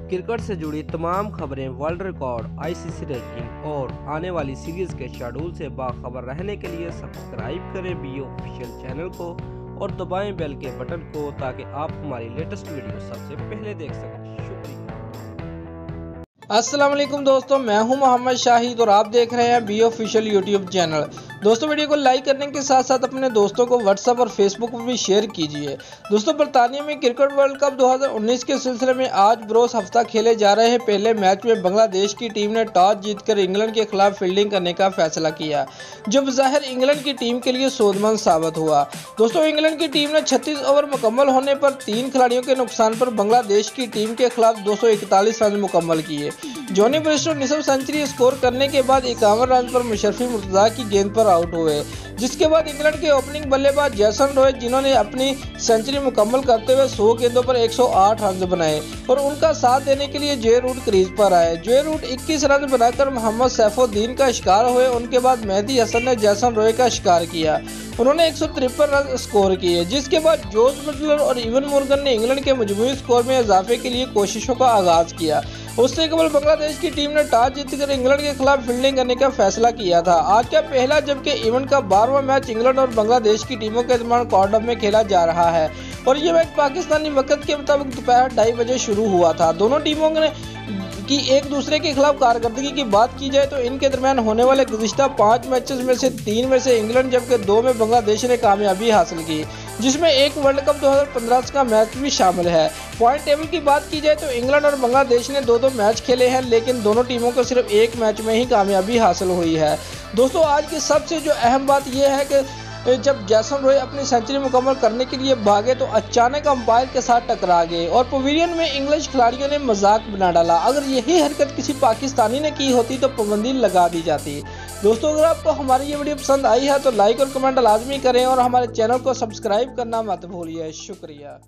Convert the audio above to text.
Cricket से जुड़ी तमाम खबरें, वर्ल्ड रिकॉर्ड, आईसीसी रैंकिंग और आने वाली सीरीज के शेड्यूल से बाखबर रहने के लिए सब्सक्राइब करें बीओ ऑफिशियल चैनल को और दबाएं बेल के बटन को ताकि आप हमारी लेटेस्ट वीडियो सबसे पहले देख सकें। शुक्रिया। अस्सलाम वालेकुम दोस्तों, मैं हूं मोहम्मद शाहिद और आप देख रहे हैं बीओ ऑफिशियल यूट्यूब चैनल। दोस्तों, वीडियो को लाइक करने के साथ साथ अपने दोस्तों को व्हाट्सएप और फेसबुक पर भी शेयर कीजिए। दोस्तों, बरतानिया में क्रिकेट वर्ल्ड कप 2019 के सिलसिले में आज बरोज हफ्ता खेले जा रहे हैं पहले मैच में बांग्लादेश की टीम ने टॉस जीतकर इंग्लैंड के खिलाफ फील्डिंग करने का फैसला किया, जो बज़ाहिर इंग्लैंड की टीम के लिए सोदमंद साबित हुआ। दोस्तों, इंग्लैंड की टीम ने 36 ओवर मुकम्मल होने पर 3 खिलाड़ियों के नुकसान पर बांग्लादेश की टीम के खिलाफ 241 रन मुकम्मल किए। जॉनी ब्रिस्टो निसफ सेंचुरी स्कोर करने के बाद 51 रन पर मुशर्रफी मुर्तज़ा की गेंद पर आउट हुए, जिसके बाद इंग्लैंड के ओपनिंग बल्लेबाज जैसन रॉय, जिन्होंने अपनी सेंचुरी मुकम्मल करते हुए 100 गेंदों पर 108 रन बनाए और उनका साथ देने के लिए जे रूट क्रीज पर आए। जे रूट 21 रन बनाकर मोहम्मद सैफुद्दीन का शिकार हुए। उनके बाद मेहदी हसन ने जैसन रॉय का शिकार किया, उन्होंने 153 रन स्कोर किए, जिसके बाद जोस बटलर और इवन मोर्गन ने इंग्लैंड के मजमूई स्कोर में इजाफे के लिए कोशिशों का आगाज किया। उससे कबल बांग्लादेश की टीम ने टॉस जीतकर इंग्लैंड के खिलाफ फील्डिंग करने का फैसला किया था। आज का पहला जबकि इवेंट का 12वां मैच इंग्लैंड और बांग्लादेश की टीमों के दरमियान कार्डिफ में खेला जा रहा है और ये मैच पाकिस्तानी वक्त के मुताबिक दोपहर 2:30 बजे शुरू हुआ था। दोनों टीमों ने कि एक दूसरे के खिलाफ कारकर्दगी की बात की जाए तो इनके दरमियान होने वाले गुज़िश्ता 5 मैचेस में से 3 में से इंग्लैंड जबकि 2 में बांग्लादेश ने कामयाबी हासिल की, जिसमें एक वर्ल्ड कप 2015 का मैच भी शामिल है। पॉइंट टेबल की बात की जाए तो इंग्लैंड और बांग्लादेश ने 2-2 मैच खेले हैं, लेकिन दोनों टीमों को सिर्फ एक मैच में ही कामयाबी हासिल हुई है। दोस्तों, आज की सबसे जो अहम बात यह है कि जब जैसन रॉय अपनी सेंचुरी मुकम्मल करने के लिए भागे तो अचानक अंपायर के साथ टकरा गए और पवेलियन में इंग्लिश खिलाड़ियों ने मजाक बना डाला। अगर यही हरकत किसी पाकिस्तानी ने की होती तो पाबंदी लगा दी जाती। दोस्तों, अगर आपको हमारी ये वीडियो पसंद आई है तो लाइक और कमेंट लाजमी करें और हमारे चैनल को सब्सक्राइब करना मत भूलिए। शुक्रिया।